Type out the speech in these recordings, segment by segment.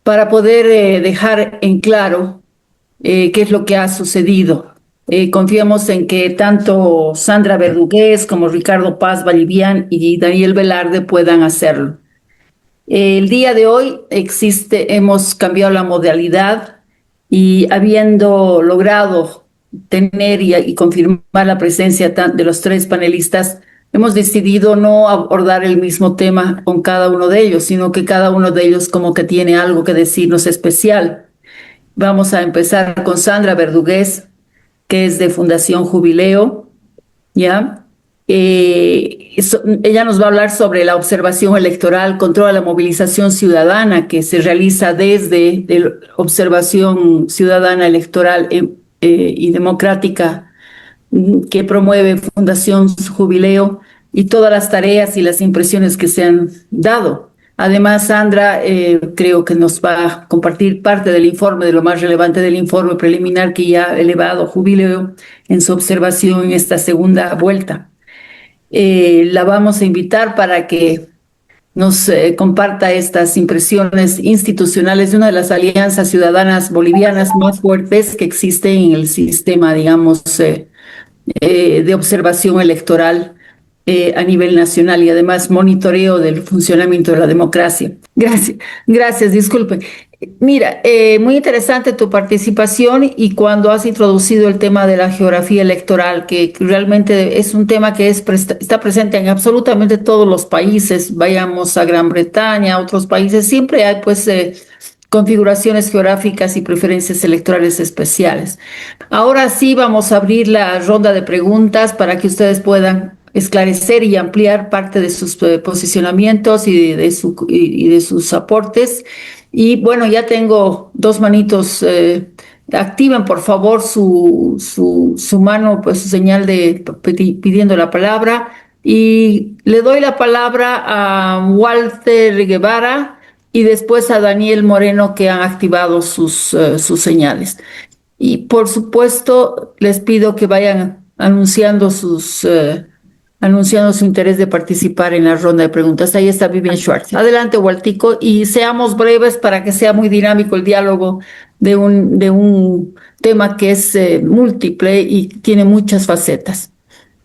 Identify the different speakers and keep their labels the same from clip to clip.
Speaker 1: para poder dejar en claro qué es lo que ha sucedido. Confiamos en que tanto Sandra Verdugués como Ricardo Paz Vallivian y Daniel Velarde puedan hacerlo. El día de hoy hemos cambiado la modalidad y habiendo logrado tener y confirmar la presencia de los tres panelistas, hemos decidido no abordar el mismo tema con cada uno de ellos, sino que cada uno de ellos como que tiene algo que decirnos especial. Vamos a empezar con Sandra Verdugués, que es de Fundación Jubileo, ¿ya? Ella nos va a hablar sobre la observación electoral, control a la movilización ciudadana que se realiza desde la observación ciudadana electoral y democrática que promueve Fundación Jubileo y todas las tareas y las impresiones que se han dado. Además, Sandra creo que nos va a compartir parte del informe, de lo más relevante del informe preliminar que ya ha elevado Jubileo en su observación en esta segunda vuelta. La vamos a invitar para que nos comparta estas impresiones institucionales de una de las alianzas ciudadanas bolivianas más fuertes que existe en el sistema, digamos, de observación electoral a nivel nacional y además monitoreo del funcionamiento de la democracia. Gracias, disculpen. Mira, muy interesante tu participación y cuando has introducido el tema de la geografía electoral, que realmente es un tema que está presente en absolutamente todos los países, vayamos a Gran Bretaña, a otros países, siempre hay pues configuraciones geográficas y preferencias electorales especiales. Ahora sí vamos a abrir la ronda de preguntas para que ustedes puedan esclarecer y ampliar parte de sus posicionamientos y de sus aportes. Y bueno, ya tengo dos manitos. Activen por favor su mano, pues su señal de pidiendo la palabra. Y le doy la palabra a Walter Guevara y después a Daniel Moreno, que han activado sus señales. Y por supuesto, les pido que vayan anunciando su interés de participar en la ronda de preguntas. Ahí está Vivian Schwartz. Adelante, Waltico, y seamos breves para que sea muy dinámico el diálogo de un tema que es múltiple y tiene muchas facetas.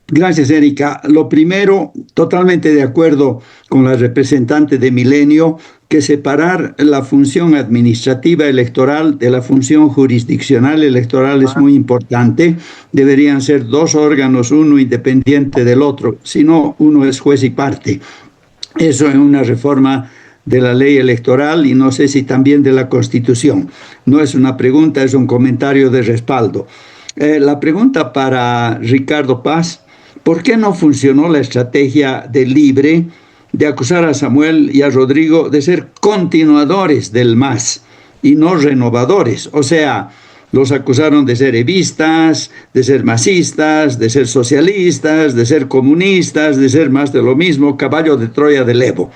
Speaker 2: Gracias, Erika. Lo primero, totalmente de acuerdo con la representante de Milenio, que separar la función administrativa electoral de la función jurisdiccional electoral es muy importante. Deberían ser dos órganos, uno independiente del otro, si no, uno es juez y parte. Eso en una reforma de la ley electoral y no sé si también de la Constitución. No es una pregunta, es un comentario de respaldo. La pregunta para Ricardo Paz: ¿por qué no funcionó la estrategia de Libre de acusar a Samuel y a Rodrigo de ser continuadores del MAS y no renovadores? O sea, los acusaron de ser evistas, de ser masistas, de ser socialistas, de ser comunistas, de ser más de lo mismo, caballo de Troya del Evo.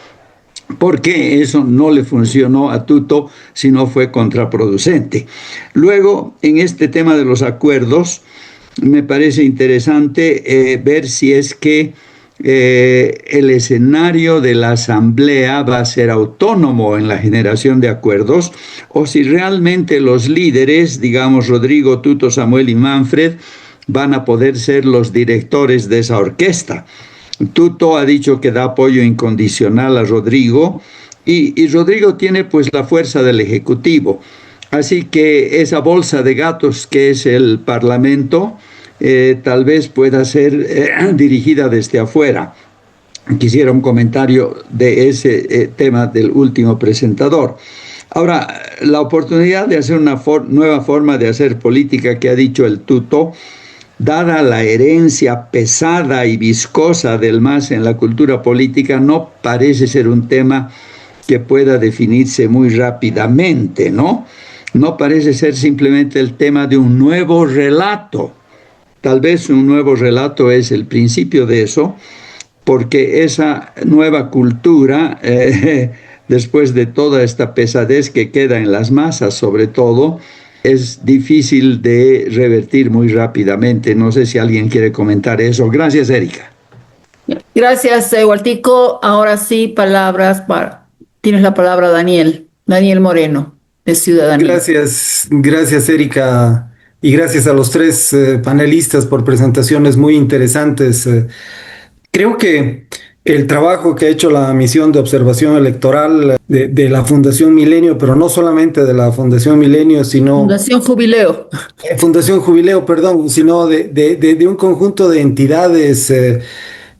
Speaker 2: ¿Por qué eso no le funcionó a Tuto si no fue contraproducente? Luego, en este tema de los acuerdos, me parece interesante ver si es que el escenario de la asamblea va a ser autónomo en la generación de acuerdos o si realmente los líderes, digamos Rodrigo, Tuto, Samuel y Manfred, van a poder ser los directores de esa orquesta. Tuto ha dicho que da apoyo incondicional a Rodrigo y Rodrigo tiene pues la fuerza del Ejecutivo. Así que esa bolsa de gatos que es el Parlamento tal vez pueda ser dirigida desde afuera. Quisiera un comentario de ese tema del último presentador. Ahora, la oportunidad de hacer una nueva forma de hacer política que ha dicho el Tuto, dada la herencia pesada y viscosa del MAS en la cultura política, no parece ser un tema que pueda definirse muy rápidamente, ¿no? No parece ser simplemente el tema de un nuevo relato. Tal vez un nuevo relato es el principio de eso, porque esa nueva cultura, después de toda esta pesadez que queda en las masas sobre todo, es difícil de revertir muy rápidamente. No sé si alguien quiere comentar eso. Gracias, Erika.
Speaker 1: Gracias, Waltico. Ahora sí, tienes la palabra, Daniel. Daniel Moreno, de Ciudadanía.
Speaker 3: Gracias Erika, y gracias a los tres panelistas por presentaciones muy interesantes. Creo que el trabajo que ha hecho la misión de observación electoral de la Fundación Milenio, pero no solamente de la Fundación Milenio, sino
Speaker 1: Fundación Jubileo.
Speaker 3: Fundación Jubileo, perdón, sino de un conjunto de entidades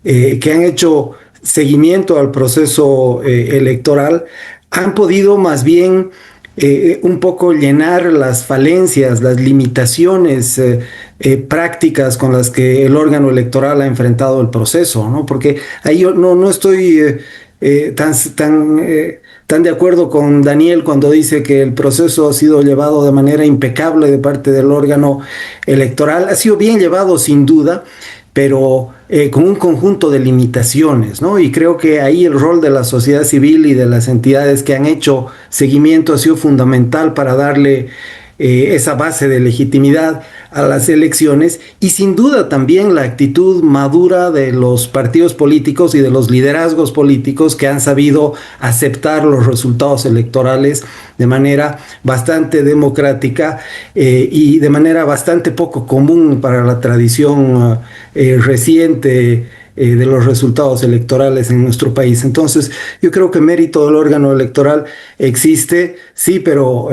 Speaker 3: que han hecho seguimiento al proceso electoral, han podido más bien un poco llenar las falencias, las limitaciones prácticas con las que el órgano electoral ha enfrentado el proceso, ¿no? Porque ahí yo no estoy tan de acuerdo con Daniel cuando dice que el proceso ha sido llevado de manera impecable de parte del órgano electoral. Ha sido bien llevado sin duda, pero con un conjunto de limitaciones, ¿no? Y creo que ahí el rol de la sociedad civil y de las entidades que han hecho seguimiento ha sido fundamental para darle esa base de legitimidad a las elecciones, y sin duda también la actitud madura de los partidos políticos y de los liderazgos políticos que han sabido aceptar los resultados electorales de manera bastante democrática y de manera bastante poco común para la tradición reciente de los resultados electorales en nuestro país. Entonces, yo creo que mérito del órgano electoral existe, sí, pero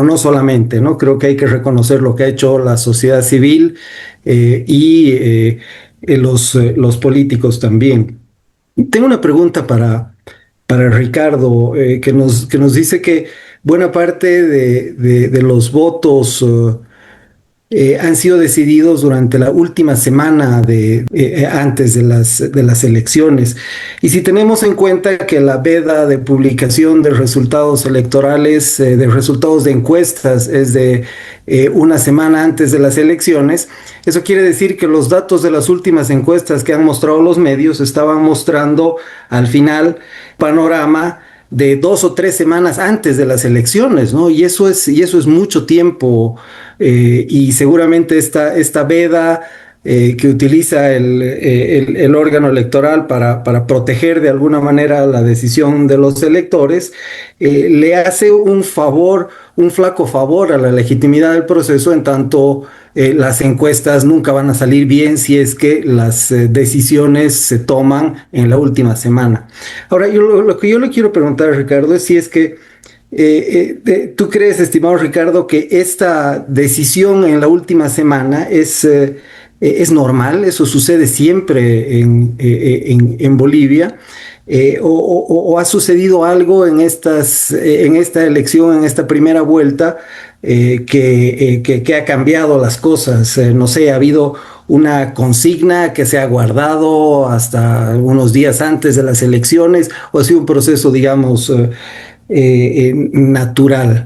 Speaker 3: no solamente, ¿no? Creo que hay que reconocer lo que ha hecho la sociedad civil y los políticos también. Tengo una pregunta para Ricardo, que nos dice que buena parte de los votos han sido decididos durante la última semana antes de las elecciones. Y si tenemos en cuenta que la veda de publicación de resultados electorales, de resultados de encuestas, es de una semana antes de las elecciones, eso quiere decir que los datos de las últimas encuestas que han mostrado los medios estaban mostrando al final panorama de 2 o 3 semanas antes de las elecciones, ¿no? Y eso es mucho tiempo, y seguramente esta veda que utiliza el órgano electoral para proteger de alguna manera la decisión de los electores, le hace un flaco favor a la legitimidad del proceso, en tanto las encuestas nunca van a salir bien si es que las decisiones se toman en la última semana. Ahora, lo que yo le quiero preguntar a Ricardo es si es que ¿tú crees, estimado Ricardo, que esta decisión en la última semana es normal? ¿Eso sucede siempre en Bolivia? ¿O ha sucedido algo en esta elección, en esta primera vuelta, que ha cambiado las cosas? No sé, ¿ha habido una consigna que se ha guardado hasta unos días antes de las elecciones, o ha sido un proceso, digamos, natural?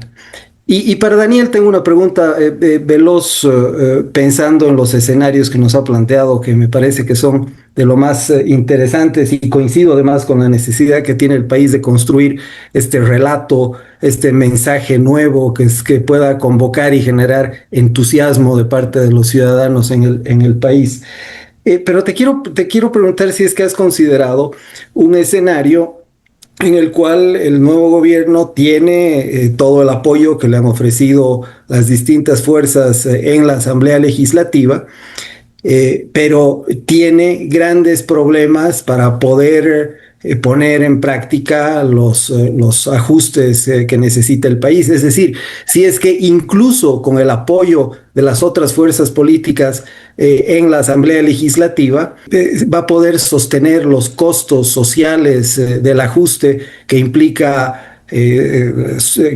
Speaker 3: Y para Daniel tengo una pregunta veloz, pensando en los escenarios que nos ha planteado, que me parece que son de lo más interesantes, y coincido además con la necesidad que tiene el país de construir este relato, este mensaje nuevo que pueda convocar y generar entusiasmo de parte de los ciudadanos en el país. Pero te quiero preguntar si es que has considerado un escenario en el cual el nuevo gobierno tiene todo el apoyo que le han ofrecido las distintas fuerzas en la Asamblea Legislativa, pero tiene grandes problemas para poder poner en práctica los ajustes que necesita el país. Es decir, si es que incluso con el apoyo de las otras fuerzas políticas en la Asamblea Legislativa, va a poder sostener los costos sociales del ajuste que implica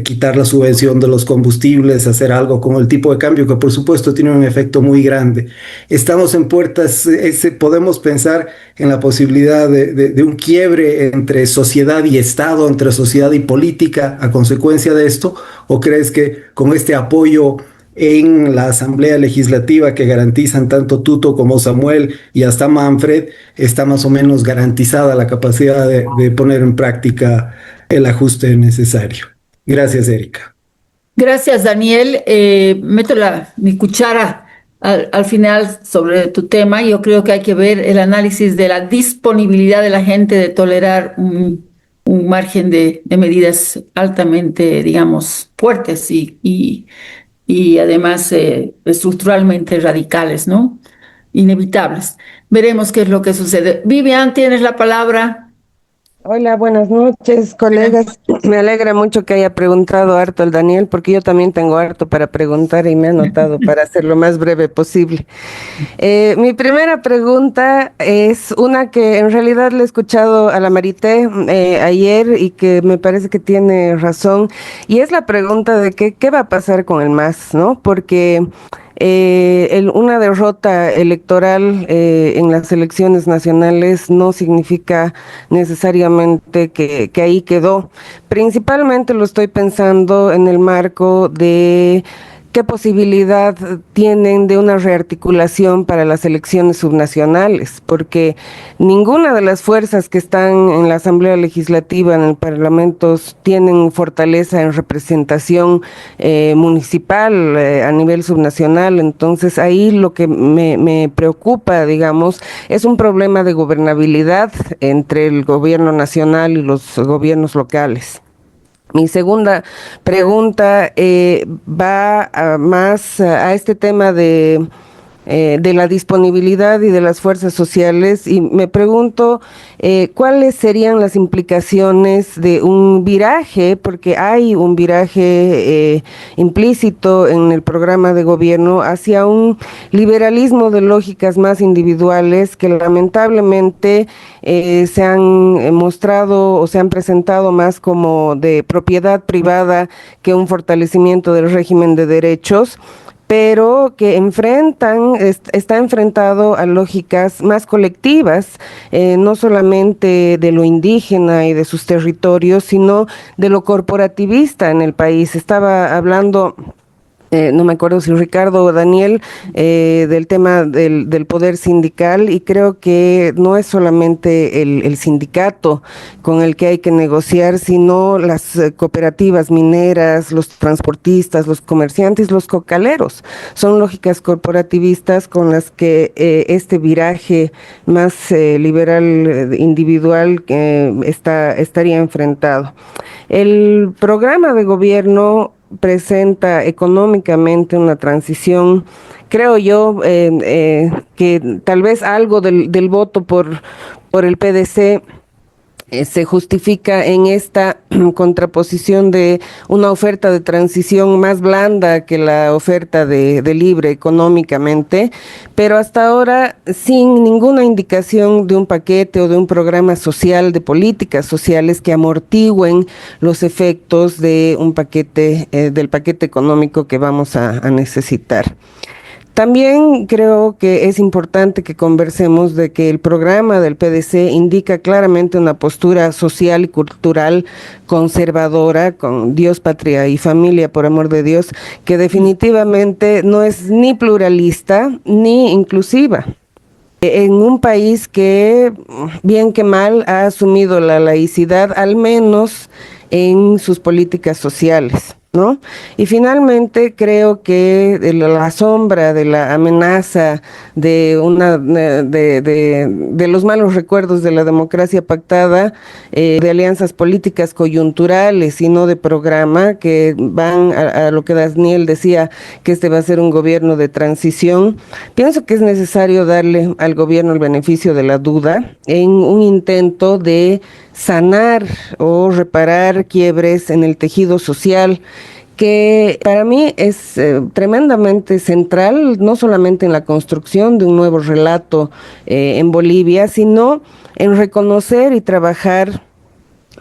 Speaker 3: quitar la subvención de los combustibles, hacer algo con el tipo de cambio, que por supuesto tiene un efecto muy grande. Estamos en puertas, podemos pensar en la posibilidad de un quiebre entre sociedad y Estado, entre sociedad y política a consecuencia de esto, ¿o crees que con este apoyo en la Asamblea Legislativa que garantizan tanto Tuto como Samuel y hasta Manfred, está más o menos garantizada la capacidad de poner en práctica el ajuste necesario? Gracias, Erika.
Speaker 1: Gracias, Daniel. Meto mi cuchara al final sobre tu tema. Yo creo que hay que ver el análisis de la disponibilidad de la gente de tolerar un un margen de medidas altamente, digamos, fuertes y además estructuralmente radicales, ¿no? Inevitables. Veremos qué es lo que sucede. Vivian, tienes la palabra.
Speaker 4: Hola, buenas noches, colegas. Me alegra mucho que haya preguntado harto el Daniel, porque yo también tengo harto para preguntar y me he anotado para hacer lo más breve posible. Mi primera pregunta es una que en realidad le he escuchado a la Marité ayer y que me parece que tiene razón, y es la pregunta de qué va a pasar con el MAS, ¿no? Porque una derrota electoral en las elecciones nacionales no significa necesariamente que ahí quedó. Principalmente lo estoy pensando en el marco de qué posibilidad tienen de una rearticulación para las elecciones subnacionales, porque ninguna de las fuerzas que están en la Asamblea Legislativa, en el Parlamento, tienen fortaleza en representación municipal a nivel subnacional. Entonces ahí lo que me preocupa, digamos, es un problema de gobernabilidad entre el gobierno nacional y los gobiernos locales. Mi segunda pregunta va más a este tema de la disponibilidad y de las fuerzas sociales, y me pregunto cuáles serían las implicaciones de un viraje, porque hay un viraje implícito en el programa de gobierno hacia un liberalismo de lógicas más individuales que lamentablemente se han mostrado o se han presentado más como de propiedad privada que un fortalecimiento del régimen de derechos, pero que está enfrentado a lógicas más colectivas, no solamente de lo indígena y de sus territorios, sino de lo corporativista en el país. Estaba hablando no me acuerdo si Ricardo o Daniel, del tema del poder sindical, y creo que no es solamente el sindicato con el que hay que negociar, sino las cooperativas mineras, los transportistas, los comerciantes, los cocaleros. Son lógicas corporativistas con las que este viraje más liberal individual estaría enfrentado. El programa de gobierno presenta económicamente una transición, creo yo, que tal vez algo del voto por el PDC se justifica en esta contraposición de una oferta de transición más blanda que la oferta de libre económicamente, pero hasta ahora sin ninguna indicación de un paquete o de un programa social, de políticas sociales que amortigüen los efectos de un paquete, del paquete económico que vamos a necesitar. También creo que es importante que conversemos de que el programa del PDC indica claramente una postura social y cultural conservadora, con Dios, patria y familia, por amor de Dios, que definitivamente no es ni pluralista ni inclusiva. En un país que, bien que mal, ha asumido la laicidad, al menos en sus políticas sociales, ¿no? Y finalmente creo que la sombra de la amenaza de los malos recuerdos de la democracia pactada, de alianzas políticas coyunturales y no de programa, que van a lo que Daniel decía, que este va a ser un gobierno de transición. Pienso que es necesario darle al gobierno el beneficio de la duda en un intento de sanar o reparar quiebres en el tejido social, que para mí es tremendamente central, no solamente en la construcción de un nuevo relato en Bolivia, sino en reconocer y trabajar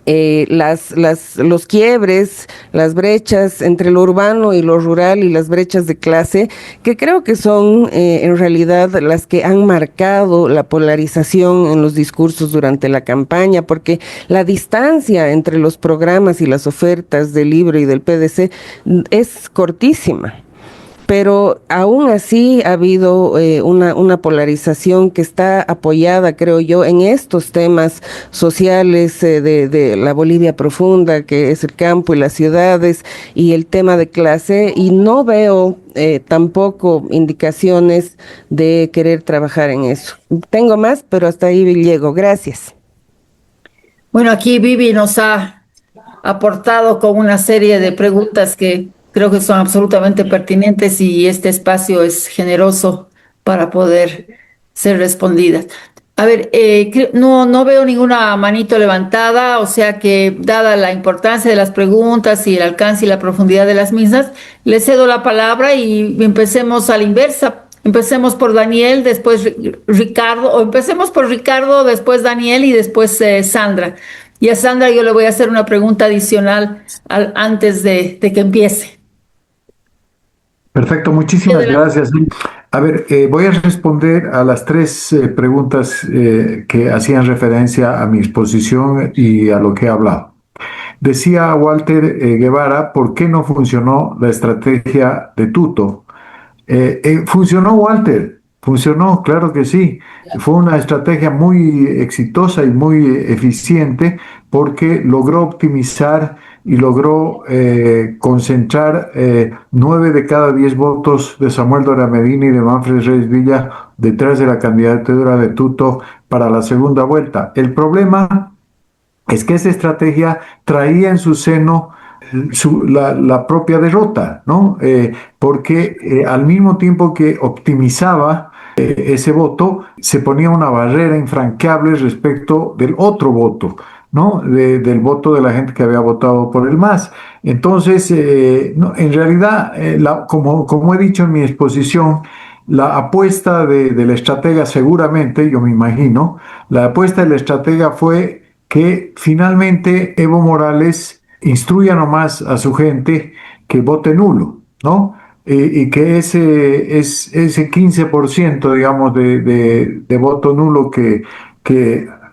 Speaker 4: los quiebres, las brechas entre lo urbano y lo rural y las brechas de clase, que creo que son en realidad las que han marcado la polarización en los discursos durante la campaña, porque la distancia entre los programas y las ofertas del LIBRE y del PDC es cortísima. Pero aún así ha habido una polarización que está apoyada, creo yo, en estos temas sociales de la Bolivia profunda, que es el campo y las ciudades, y el tema de clase, y no veo tampoco indicaciones de querer trabajar en eso. Tengo más, pero hasta ahí llego. Gracias.
Speaker 1: Bueno, aquí Vivi nos ha aportado con una serie de preguntas que creo que son absolutamente pertinentes y este espacio es generoso para poder ser respondidas. A ver, no veo ninguna manito levantada, o sea que dada la importancia de las preguntas y el alcance y la profundidad de las mismas, le cedo la palabra y empecemos a la inversa. Empecemos por Daniel, después Ricardo, o empecemos por Ricardo, después Daniel y después Sandra. Y a Sandra yo le voy a hacer una pregunta adicional antes de que empiece.
Speaker 5: Perfecto, muchísimas gracias. A ver, voy a responder a las tres preguntas que hacían referencia a mi exposición y a lo que he hablado. Decía Walter Guevara, ¿por qué no funcionó la estrategia de Tuto? Funcionó, Walter, funcionó, claro que sí. Fue una estrategia muy exitosa y muy eficiente porque logró optimizar y logró concentrar 9 de cada 10 votos de Samuel Dora Medina y de Manfred Reyes Villa detrás de la candidatura de Tuto para la segunda vuelta. El problema es que esa estrategia traía en su seno la propia derrota, ¿no? Porque al mismo tiempo que optimizaba ese voto, se ponía una barrera infranqueable respecto del otro voto, ¿no? Del voto de la gente que había votado por el MAS. Entonces, no, en realidad, como he dicho en mi exposición, la apuesta de la estratega seguramente, yo me imagino, la apuesta de la estratega fue que finalmente Evo Morales instruya nomás a su gente que vote nulo, ¿no? Y que ese 15%, digamos, de voto nulo que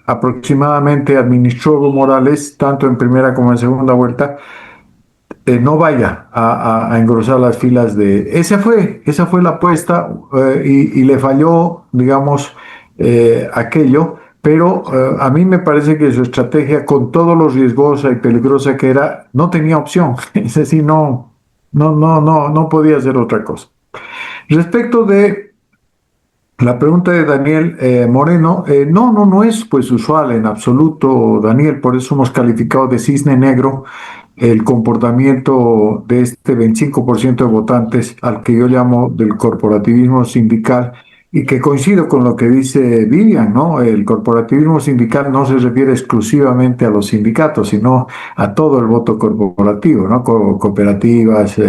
Speaker 5: aproximadamente administró Evo Morales, tanto en primera como en segunda vuelta, no vaya a engrosar las filas de... Esa fue la apuesta y le falló, digamos, aquello, pero a mí me parece que su estrategia, con todo lo riesgosa y peligrosa que era, no tenía opción. Es decir, no podía hacer otra cosa. Respecto de la pregunta de Daniel Moreno, no es pues usual en absoluto, Daniel, por eso hemos calificado de cisne negro el comportamiento de este 25% de votantes al que yo llamo del corporativismo sindical y que coincido con lo que dice Vivian, ¿no? El corporativismo sindical no se refiere exclusivamente a los sindicatos, sino a todo el voto corporativo, ¿no? Cooperativas,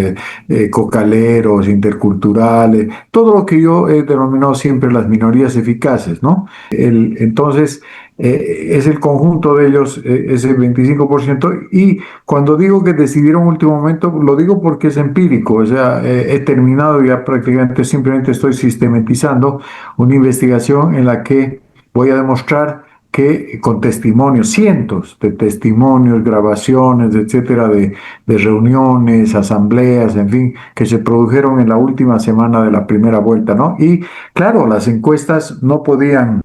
Speaker 5: cocaleros, interculturales, todo lo que yo he denominado siempre las minorías eficaces, ¿no? Entonces, es el conjunto de ellos, ese 25%, y cuando digo que decidieron último momento, lo digo porque es empírico, o sea, he terminado ya prácticamente, simplemente estoy sistematizando una investigación en la que voy a demostrar que con testimonios, cientos de testimonios, grabaciones, etcétera, de reuniones, asambleas, en fin, que se produjeron en la última semana de la primera vuelta, ¿no? Y claro, las encuestas no podían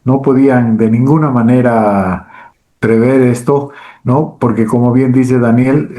Speaker 5: de ninguna manera prever esto, ¿no? Porque como bien dice Daniel,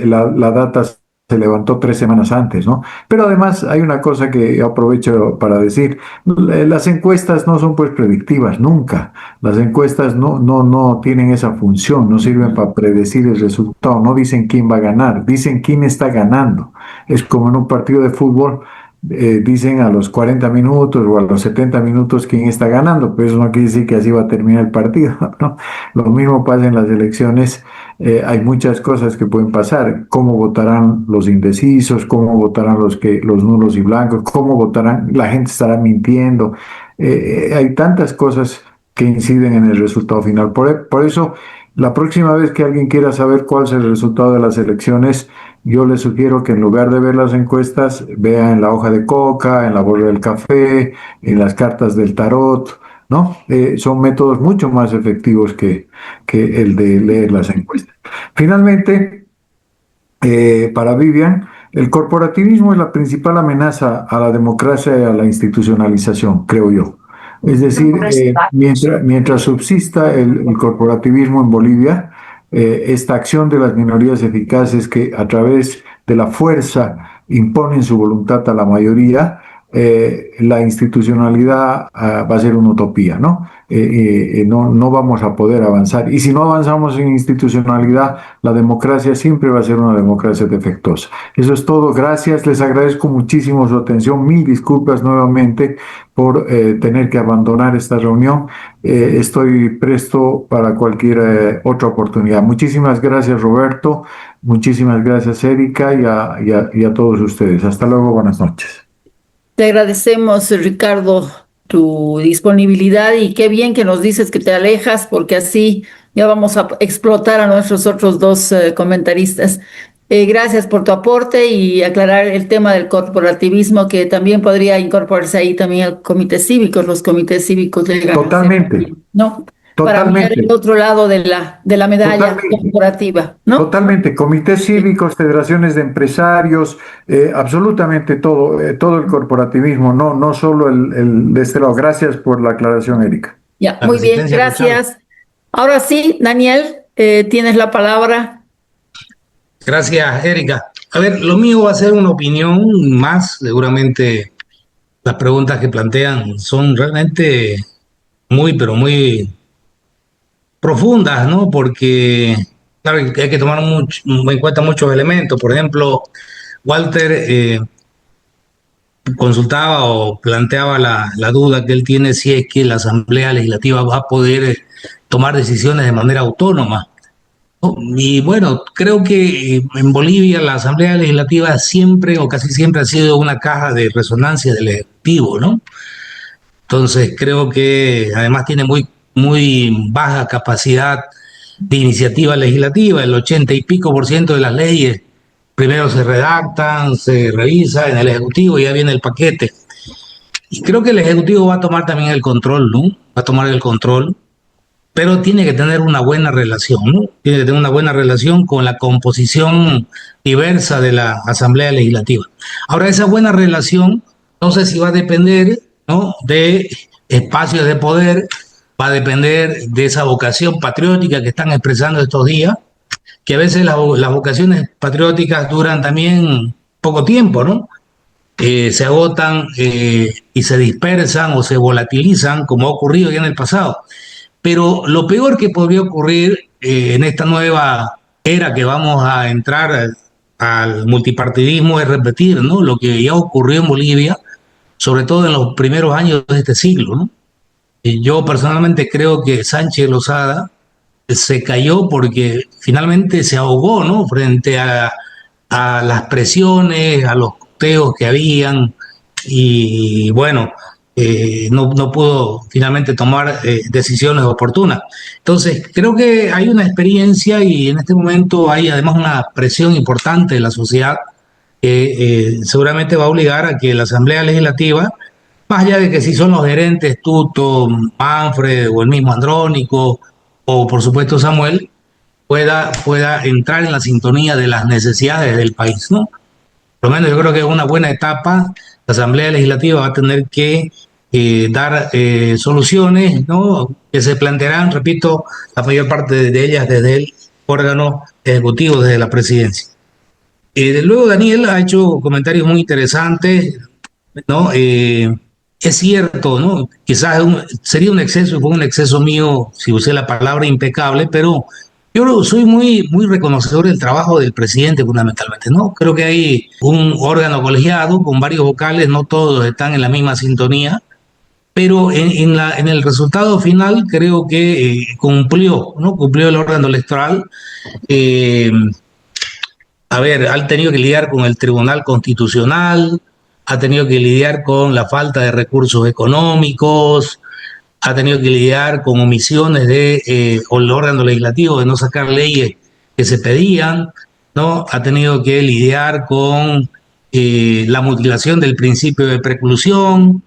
Speaker 5: la data se levantó 3 semanas antes, ¿no? Pero además hay una cosa que aprovecho para decir, las encuestas no son pues predictivas, nunca. Las encuestas no tienen esa función, no sirven para predecir el resultado, no dicen quién va a ganar, dicen quién está ganando. Es como en un partido de fútbol, dicen a los 40 minutos o a los 70 minutos quién está ganando, pero eso no quiere decir que así va a terminar el partido, ¿no? Lo mismo pasa en las elecciones, hay muchas cosas que pueden pasar, cómo votarán los indecisos, cómo votarán los nulos y blancos, cómo votarán, la gente estará mintiendo, hay tantas cosas que inciden en el resultado final. Por eso, la próxima vez que alguien quiera saber cuál es el resultado de las elecciones, yo les sugiero que en lugar de ver las encuestas, vea en la hoja de coca, en la bolsa del café, en las cartas del tarot, ¿no? Son métodos mucho más efectivos que el de leer las encuestas. Finalmente, para Vivian, el corporativismo es la principal amenaza a la democracia y a la institucionalización, creo yo. Es decir, mientras subsista el corporativismo en Bolivia, esta acción de las minorías eficaces que a través de la fuerza imponen su voluntad a la mayoría, la institucionalidad va a ser una utopía, ¿no? No vamos a poder avanzar. Y si no avanzamos en institucionalidad, la democracia siempre va a ser una democracia defectuosa. Eso es todo. Gracias. Les agradezco muchísimo su atención. Mil disculpas nuevamente por tener que abandonar esta reunión. Estoy presto para cualquier otra oportunidad. Muchísimas gracias, Roberto. Muchísimas gracias, Erika, y a todos ustedes. Hasta luego. Buenas noches.
Speaker 1: Te agradecemos, Ricardo, tu disponibilidad y qué bien que nos dices que te alejas porque así ya vamos a explotar a nuestros otros dos comentaristas. Gracias por tu aporte y aclarar el tema del corporativismo que también podría incorporarse ahí también al comité cívico, los comités cívicos del
Speaker 5: Totalmente.
Speaker 1: ¿no? Para mirar el otro lado de la medalla corporativa, ¿no?
Speaker 5: Totalmente. Comités cívicos, federaciones de empresarios, absolutamente todo el corporativismo, no solo el de este lado. Gracias por la aclaración, Erika.
Speaker 1: Ya, muy bien, gracias. Ahora sí, Daniel, tienes la palabra.
Speaker 6: Gracias, Erika. A ver, lo mío va a ser una opinión más, seguramente las preguntas que plantean son realmente pero muy profundas, ¿no? Porque, claro, hay que tomar en cuenta muchos elementos. Por ejemplo, Walter consultaba o planteaba la duda que él tiene si es que la Asamblea Legislativa va a poder tomar decisiones de manera autónoma. Y bueno, creo que en Bolivia la Asamblea Legislativa siempre o casi siempre ha sido una caja de resonancia del Ejecutivo, ¿no? Entonces creo que además tiene muy baja capacidad de iniciativa legislativa. El 80 y pico % de las leyes primero se redactan, se revisa en el Ejecutivo y ya viene el paquete. Y creo que el Ejecutivo va a tomar también el control, ¿no? Va a tomar el control, pero tiene que tener una buena relación, ¿no? Tiene que tener una buena relación con la composición diversa de la Asamblea Legislativa. Ahora, esa buena relación no sé si va a depender, ¿no?, de espacios de poder, va a depender de esa vocación patriótica que están expresando estos días, que a veces las vocaciones patrióticas duran también poco tiempo, ¿no? Se agotan y se dispersan o se volatilizan, como ha ocurrido ya en el pasado. Pero lo peor que podría ocurrir en esta nueva era que vamos a entrar al multipartidismo es repetir, ¿no?, lo que ya ocurrió en Bolivia, sobre todo en los primeros años de este siglo, ¿no? Yo personalmente creo que Sánchez Lozada se cayó porque finalmente se ahogó, ¿no?, frente a las presiones, a los coteos que habían, y bueno, no pudo finalmente tomar decisiones oportunas. Entonces, creo que hay una experiencia y en este momento hay además una presión importante de la sociedad que seguramente va a obligar a que la Asamblea Legislativa, más allá de que si son los gerentes Tuto, Manfred o el mismo Andrónico o por supuesto Samuel, pueda entrar en la sintonía de las necesidades del país, ¿no? Por lo menos yo creo que es una buena etapa. La Asamblea Legislativa va a tener que dar soluciones, ¿no?, que se plantearán, repito, la mayor parte de ellas desde el órgano ejecutivo, desde la presidencia. Luego Daniel ha hecho comentarios muy interesantes, ¿no? Es cierto, ¿no? Quizás sería un exceso, fue un exceso mío si usé la palabra impecable, pero yo soy muy reconocedor del trabajo del presidente fundamentalmente, ¿no? Creo que hay un órgano colegiado con varios vocales, no todos están en la misma sintonía, pero en el resultado final creo que cumplió, ¿no? Cumplió el órgano electoral. A ver, han tenido que lidiar con el Tribunal Constitucional, ha tenido que lidiar con la falta de recursos económicos, ha tenido que lidiar con omisiones del órgano legislativo de no sacar leyes que se pedían, ¿no? Ha tenido que lidiar con la mutilación del principio de preclusión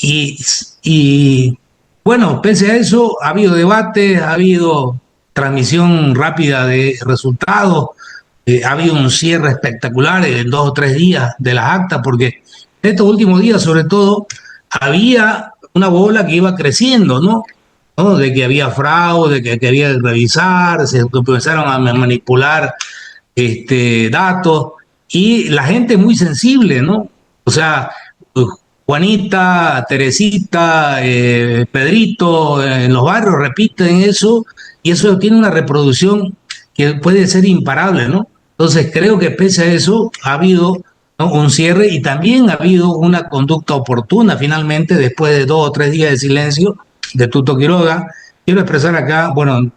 Speaker 6: y bueno, pese a eso ha habido debate, ha habido transmisión rápida de resultados, ha habido un cierre espectacular en 2 o 3 días de las actas, porque en estos últimos días sobre todo había una bola que iba creciendo, ¿no? De que había fraude, que había que revisar, se empezaron a manipular datos, y la gente es muy sensible, ¿no? O sea, Juanita, Teresita, Pedrito, en los barrios repiten eso y eso tiene una reproducción que puede ser imparable, ¿no? Entonces creo que pese a eso ha habido, ¿no?, un cierre y también ha habido una conducta oportuna finalmente después de 2 o 3 días de silencio de Tuto Quiroga. Quiero expresar acá, bueno,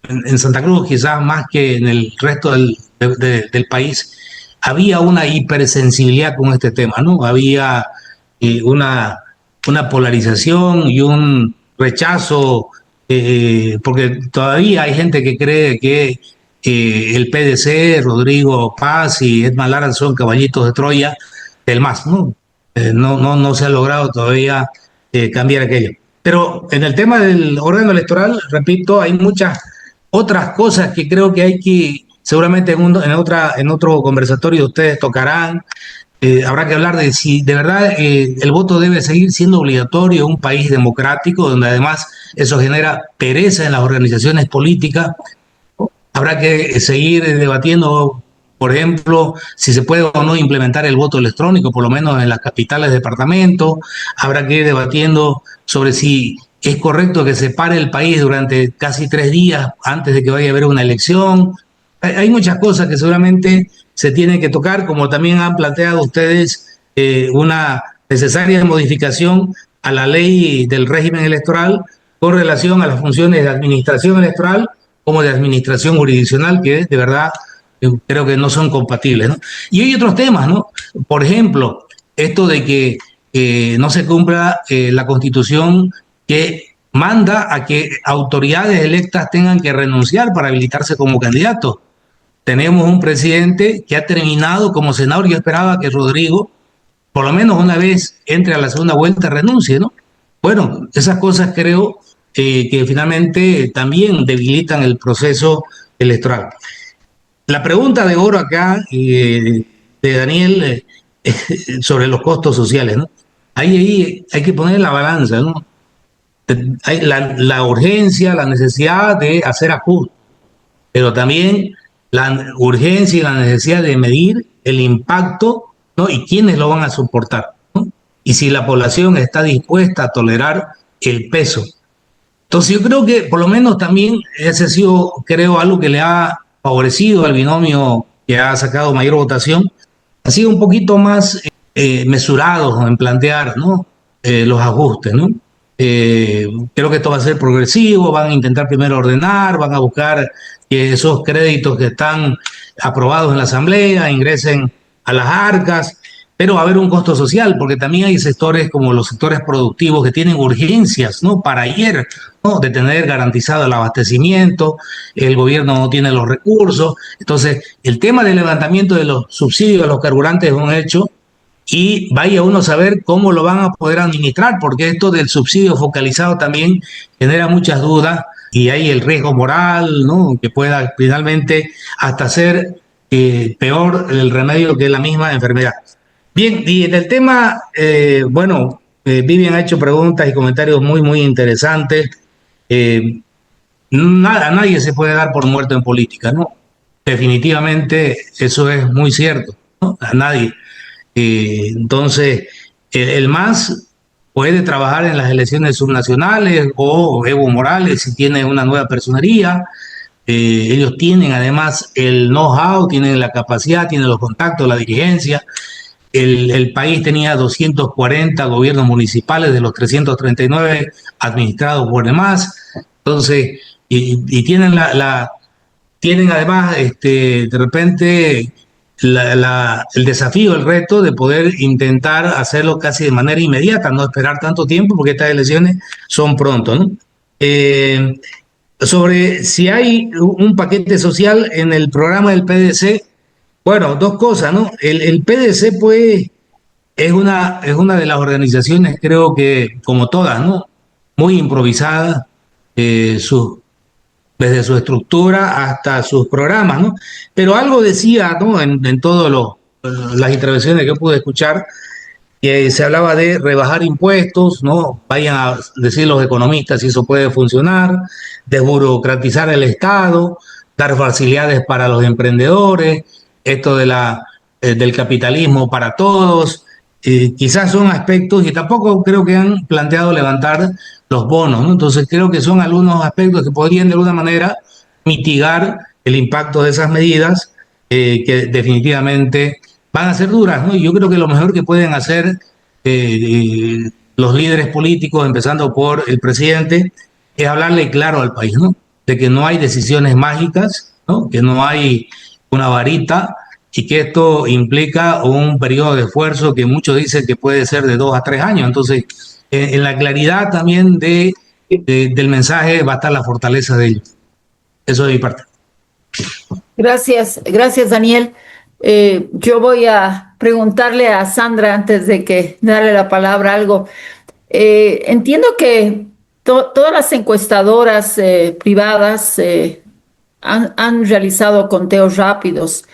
Speaker 6: en Santa Cruz quizás más que en el resto del país, había una hipersensibilidad con este tema, ¿no? Había una polarización y un rechazo, porque todavía hay gente que cree que el PDC, Rodrigo Paz y Edman Lara son caballitos de Troya del MAS, ¿no? No se ha logrado todavía cambiar aquello. Pero en el tema del órgano electoral, repito, hay muchas otras cosas que creo que hay que, seguramente en otro conversatorio ustedes tocarán. Habrá que hablar de si de verdad el voto debe seguir siendo obligatorio en un país democrático, donde además eso genera pereza en las organizaciones políticas. Habrá que seguir debatiendo, por ejemplo, si se puede o no implementar el voto electrónico, por lo menos en las capitales de departamento. Habrá que ir debatiendo sobre si es correcto que se pare el país durante casi 3 días antes de que vaya a haber una elección. Hay muchas cosas que seguramente se tienen que tocar, como también han planteado ustedes una necesaria modificación a la ley del régimen electoral con relación a las funciones de administración electoral como de administración jurisdiccional, que de verdad creo que no son compatibles, ¿no? Y hay otros temas, ¿no? Por ejemplo, esto de que no se cumpla la Constitución que manda a que autoridades electas tengan que renunciar para habilitarse como candidatos. Tenemos un presidente que ha terminado como senador. Yo esperaba que Rodrigo, por lo menos una vez entre a la segunda vuelta, renuncie, ¿no? Bueno, esas cosas creo que finalmente también debilitan el proceso electoral. La pregunta de oro acá de Daniel sobre los costos sociales, ¿no? Ahí hay que poner la balanza, ¿no? Hay la urgencia, la necesidad de hacer ajustes, pero también la urgencia y la necesidad de medir el impacto, ¿no?, y quiénes lo van a soportar, ¿no? Y si la población está dispuesta a tolerar el peso. Entonces yo creo que por lo menos también ese ha sido, creo, algo que le ha favorecido al binomio que ha sacado mayor votación, ha sido un poquito más mesurados en plantear, ¿no?, los ajustes, ¿no? Creo que esto va a ser progresivo, van a intentar primero ordenar, van a buscar que esos créditos que están aprobados en la Asamblea ingresen a las arcas, pero va a haber un costo social, porque también hay sectores como los sectores productivos que tienen urgencias, ¿no?, para ayer, ¿no?, de tener garantizado el abastecimiento, el gobierno no tiene los recursos. Entonces, el tema del levantamiento de los subsidios a los carburantes es un hecho, y vaya uno a saber cómo lo van a poder administrar, porque esto del subsidio focalizado también genera muchas dudas y hay el riesgo moral, ¿no?, que pueda finalmente hasta ser peor el remedio que la misma enfermedad. Bien, y en el tema, Vivian ha hecho preguntas y comentarios muy, muy interesantes. Nadie se puede dar por muerto en política, ¿no? Definitivamente eso es muy cierto, ¿no? A nadie. Entonces, el MAS puede trabajar en las elecciones subnacionales o Evo Morales si tiene una nueva personería. Ellos tienen además el know-how, tienen la capacidad, tienen los contactos, la dirigencia. El país tenía 240 gobiernos municipales de los 339 administrados por el MAS. Entonces, y tienen tienen además de repente el desafío, el reto de poder intentar hacerlo casi de manera inmediata, no esperar tanto tiempo porque estas elecciones son pronto, ¿no? Sobre si hay un paquete social en el programa del PDC, bueno, 2 cosas, ¿no? El PDC, pues, es una de las organizaciones, creo que, como todas, ¿no?, muy improvisada, desde su estructura hasta sus programas, ¿no? Pero algo decía, ¿no?, en todas las intervenciones que pude escuchar, que se hablaba de rebajar impuestos, ¿no? Vayan a decir los economistas si eso puede funcionar, desburocratizar el Estado, dar facilidades para los emprendedores, esto del capitalismo para todos, quizás son aspectos, y tampoco creo que han planteado levantar los bonos, ¿no? Entonces creo que son algunos aspectos que podrían de alguna manera mitigar el impacto de esas medidas, que definitivamente van a ser duras, ¿no? Y yo creo que lo mejor que pueden hacer los líderes políticos, empezando por el presidente, es hablarle claro al país, ¿no? De que no hay decisiones mágicas, ¿no? Que no hay una varita, y que esto implica un periodo de esfuerzo que muchos dicen que puede ser de 2 a 3 años. Entonces, en la claridad también del mensaje va a estar la fortaleza de ellos. Eso de mi parte.
Speaker 1: Gracias, gracias Daniel. Yo voy a preguntarle a Sandra antes de que darle la palabra algo. Entiendo que todas las encuestadoras privadas han realizado conteos rápidos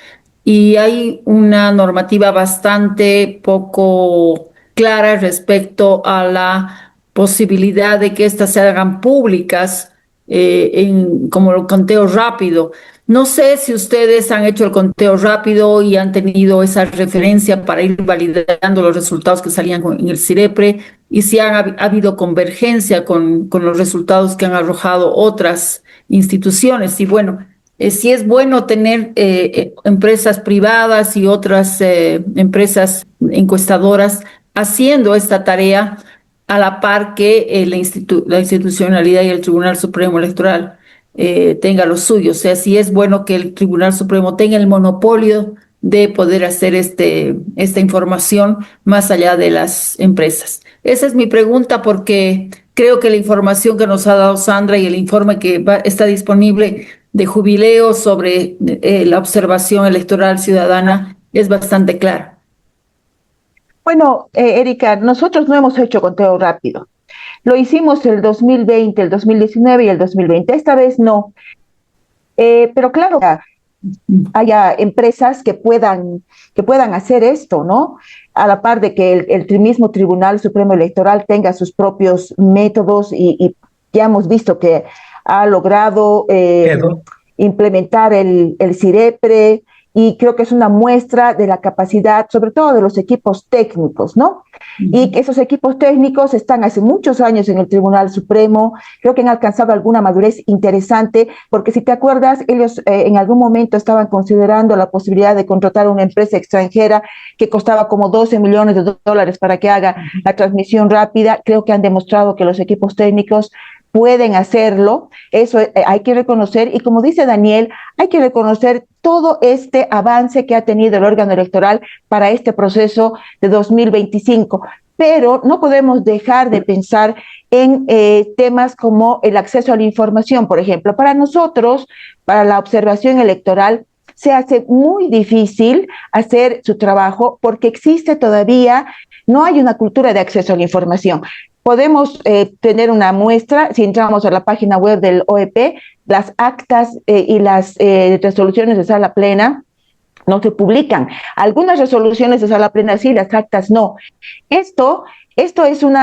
Speaker 1: y hay una normativa bastante poco clara respecto a la posibilidad de que éstas se hagan públicas como el conteo rápido. No sé si ustedes han hecho el conteo rápido y han tenido esa referencia para ir validando los resultados que salían en el CIREPRE, y si ha habido convergencia con los resultados que han arrojado otras instituciones. Y bueno, si es bueno tener empresas privadas y otras empresas encuestadoras haciendo esta tarea a la par que la institucionalidad y el Tribunal Supremo Electoral tenga lo suyo. O sea, si es bueno que el Tribunal Supremo tenga el monopolio de poder hacer esta información más allá de las empresas. Esa es mi pregunta, porque creo que la información que nos ha dado Sandra y el informe que está disponible de Jubileo sobre la observación electoral ciudadana es bastante clara.
Speaker 7: Bueno, Erika, nosotros no hemos hecho conteo rápido. Lo hicimos el 2020, el 2019 y el 2020. Esta vez no. Pero claro, haya empresas que puedan hacer esto, ¿no? A la par de que el mismo Tribunal Supremo Electoral tenga sus propios métodos y ya hemos visto que ha logrado implementar el CIREPRE, y creo que es una muestra de la capacidad, sobre todo de los equipos técnicos, ¿no? Y que esos equipos técnicos están hace muchos años en el Tribunal Supremo, creo que han alcanzado alguna madurez interesante, porque si te acuerdas, ellos en algún momento estaban considerando la posibilidad de contratar a una empresa extranjera que costaba como $12 millones para que haga la transmisión rápida. Creo que han demostrado que los equipos técnicos pueden hacerlo. Eso hay que reconocer, y como dice Daniel, hay que reconocer todo este avance que ha tenido el órgano electoral para este proceso de 2025, pero no podemos dejar de pensar en temas como el acceso a la información. Por ejemplo, para nosotros, para la observación electoral, se hace muy difícil hacer su trabajo porque existe todavía, no hay una cultura de acceso a la información. Podemos tener una muestra, si entramos a la página web del OEP, las actas y las resoluciones de sala plena no se publican. Algunas resoluciones de sala plena sí, las actas no. Esto es un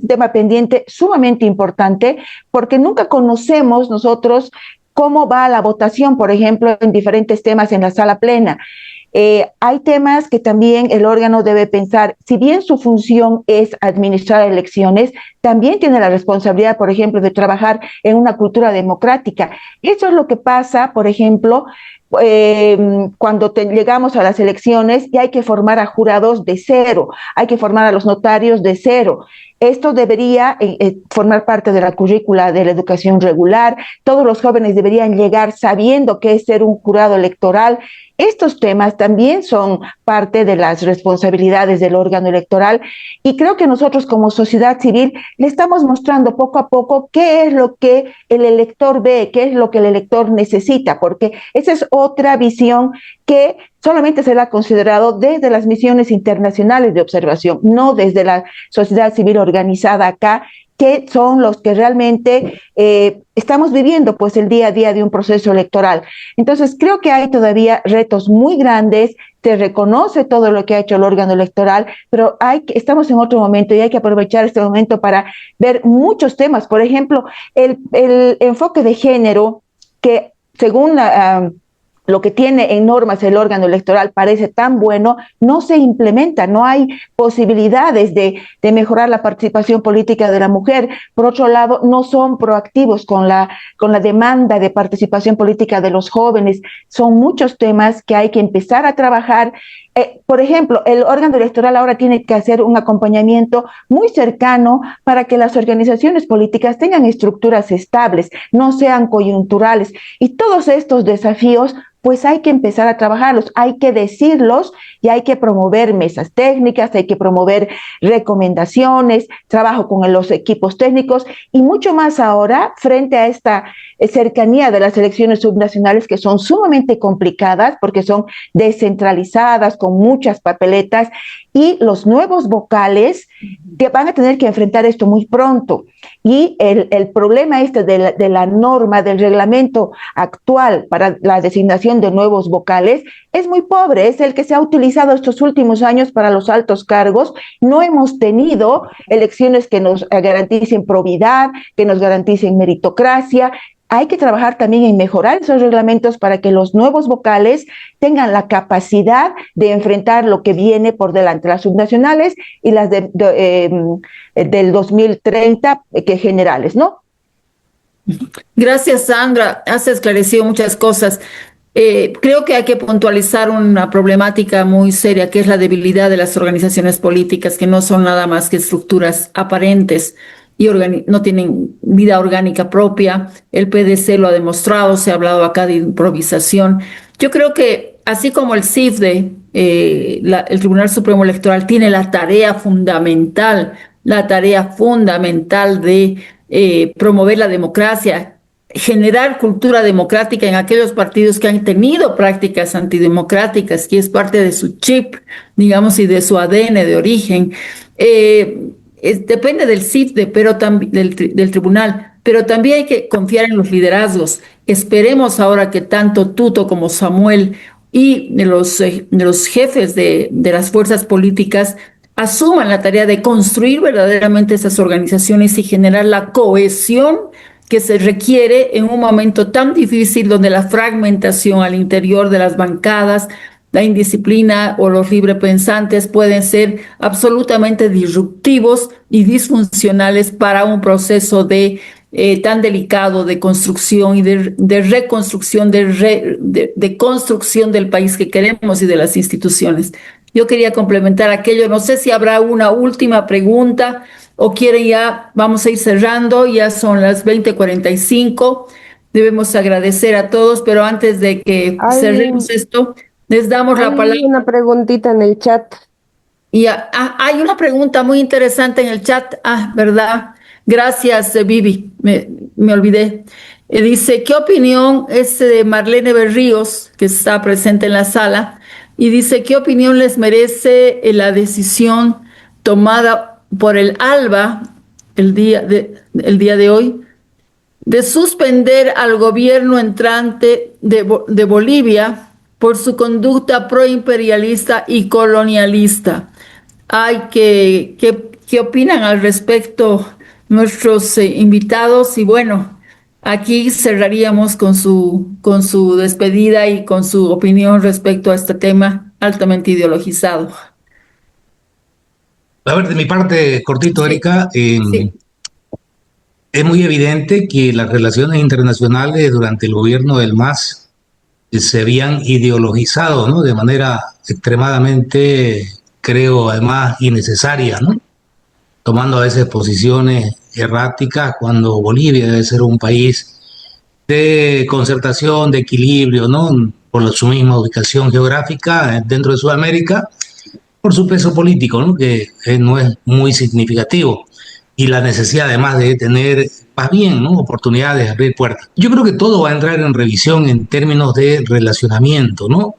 Speaker 7: tema pendiente sumamente importante, porque nunca conocemos nosotros cómo va la votación, por ejemplo, en diferentes temas en la sala plena. Hay temas que también el órgano debe pensar. Si bien su función es administrar elecciones, también tiene la responsabilidad, por ejemplo, de trabajar en una cultura democrática. Eso es lo que pasa, por ejemplo, cuando llegamos a las elecciones y hay que formar a jurados de cero, hay que formar a los notarios de cero. Esto debería formar parte de la currícula de la educación regular. Todos los jóvenes deberían llegar sabiendo qué es ser un jurado electoral. Estos temas también son parte de las responsabilidades del órgano electoral, y creo que nosotros como sociedad civil le estamos mostrando poco a poco qué es lo que el elector ve, qué es lo que el elector necesita, porque esa es otra visión que solamente será considerado desde las misiones internacionales de observación, no desde la sociedad civil organizada acá, que son los que realmente estamos viviendo pues el día a día de un proceso electoral. Entonces creo que hay todavía retos muy grandes, se reconoce todo lo que ha hecho el órgano electoral, pero estamos en otro momento y hay que aprovechar este momento para ver muchos temas. Por ejemplo, el enfoque de género, que según lo que tiene en normas el órgano electoral parece tan bueno, no se implementa, no hay posibilidades de mejorar la participación política de la mujer. Por otro lado, no son proactivos con la demanda de participación política de los jóvenes. Son muchos temas que hay que empezar a trabajar. Por ejemplo, el órgano electoral ahora tiene que hacer un acompañamiento muy cercano para que las organizaciones políticas tengan estructuras estables, no sean coyunturales. Y todos estos desafíos, pues hay que empezar a trabajarlos, hay que decirlos y hay que promover mesas técnicas, hay que promover recomendaciones, trabajo con los equipos técnicos y mucho más ahora frente a esta cercanía de las elecciones subnacionales que son sumamente complicadas porque son descentralizadas, con muchas papeletas y los nuevos vocales que van a tener que enfrentar esto muy pronto. Y el problema de la norma, del reglamento actual para la designación de nuevos vocales es muy pobre, es el que se ha utilizado estos últimos años para los altos cargos. No hemos tenido elecciones que nos garanticen probidad, que nos garanticen meritocracia. Hay que trabajar también en mejorar esos reglamentos para que los nuevos vocales tengan la capacidad de enfrentar lo que viene por delante, las subnacionales y las del 2030 que generales, ¿no?
Speaker 1: Gracias, Sandra. Has esclarecido muchas cosas. Creo que hay que puntualizar una problemática muy seria, que es la debilidad de las organizaciones políticas, que no son nada más que estructuras aparentes y no tienen vida orgánica propia. El PDC lo ha demostrado, se ha hablado acá de improvisación. Yo creo que así como el CIFDE, el Tribunal Supremo Electoral tiene la tarea fundamental de promover la democracia, generar cultura democrática en aquellos partidos que han tenido prácticas antidemocráticas, que es parte de su chip, digamos, y de su ADN de origen. Depende del CIFDE, pero del tribunal, pero también hay que confiar en los liderazgos. Esperemos ahora que tanto Tuto como Samuel y de los jefes de las fuerzas políticas asuman la tarea de construir verdaderamente esas organizaciones y generar la cohesión que se requiere en un momento tan difícil donde la fragmentación al interior de las bancadas, la indisciplina o los librepensantes pueden ser absolutamente disruptivos y disfuncionales para un proceso tan delicado de construcción y de reconstrucción, de construcción del país que queremos y de las instituciones. Yo quería complementar aquello, no sé si habrá una última pregunta o quieren ya, vamos a ir cerrando, ya son las 20:45, debemos agradecer a todos, pero antes de que cerremos esto, les damos la palabra.
Speaker 4: Hay una preguntita en el chat.
Speaker 1: Y hay una pregunta muy interesante en el chat, ¿verdad? Gracias, Vivi, me olvidé. Dice, ¿qué opinión es de Marlene Berríos, que está presente en la sala? Y dice, ¿qué opinión les merece la decisión tomada por el ALBA el día de hoy de suspender al gobierno entrante de Bolivia por su conducta proimperialista y colonialista? ¿Qué opinan al respecto nuestros invitados? Y bueno, aquí cerraríamos con su despedida y con su opinión respecto a este tema altamente ideologizado.
Speaker 6: A ver, de mi parte, cortito,
Speaker 1: Sí.
Speaker 6: Erika,
Speaker 1: Sí.
Speaker 6: es muy evidente que las relaciones internacionales durante el gobierno del MAS se habían ideologizado, ¿no? De manera extremadamente, creo, además innecesaria, ¿no? Tomando a veces posiciones erráticas cuando Bolivia debe ser un país de concertación, de equilibrio, ¿no? Por su misma ubicación geográfica dentro de Sudamérica, por su peso político, ¿no? Que no es muy significativo, y la necesidad además de tener, más bien, ¿no? Oportunidades de abrir puertas. Yo creo que todo va a entrar en revisión en términos de relacionamiento, ¿no?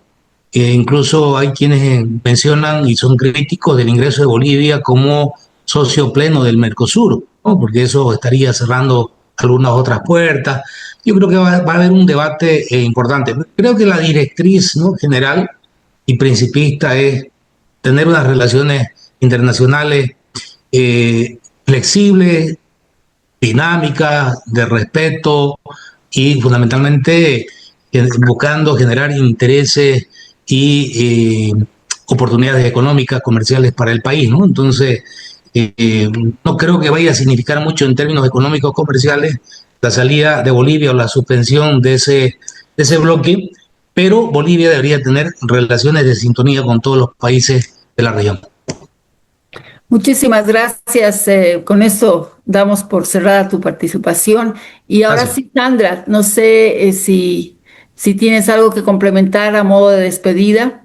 Speaker 6: Incluso hay quienes mencionan y son críticos del ingreso de Bolivia como socio pleno del Mercosur, ¿no? Porque eso estaría cerrando algunas otras puertas. Yo creo que va a haber un debate importante. Creo que la directriz, ¿no? General y principista es tener unas relaciones internacionales flexibles, dinámicas, de respeto y fundamentalmente buscando generar intereses y oportunidades económicas, comerciales para el país, ¿no? Entonces, no creo que vaya a significar mucho en términos económicos comerciales la salida de Bolivia o la suspensión de ese bloque, pero Bolivia debería tener relaciones de sintonía con todos los países de la región.
Speaker 1: Muchísimas gracias. Con eso damos por cerrada tu participación. Y ahora
Speaker 6: Gracias.
Speaker 1: sí, Sandra, no sé si tienes algo que complementar a modo de despedida.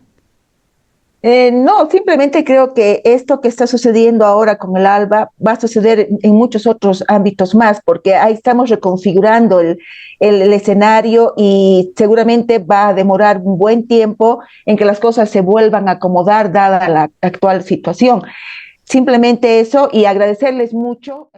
Speaker 7: No, simplemente creo que esto que está sucediendo ahora con el ALBA va a suceder en muchos otros ámbitos más, porque ahí estamos reconfigurando el escenario y seguramente va a demorar un buen tiempo en que las cosas se vuelvan a acomodar dada la actual situación. Simplemente eso y agradecerles mucho.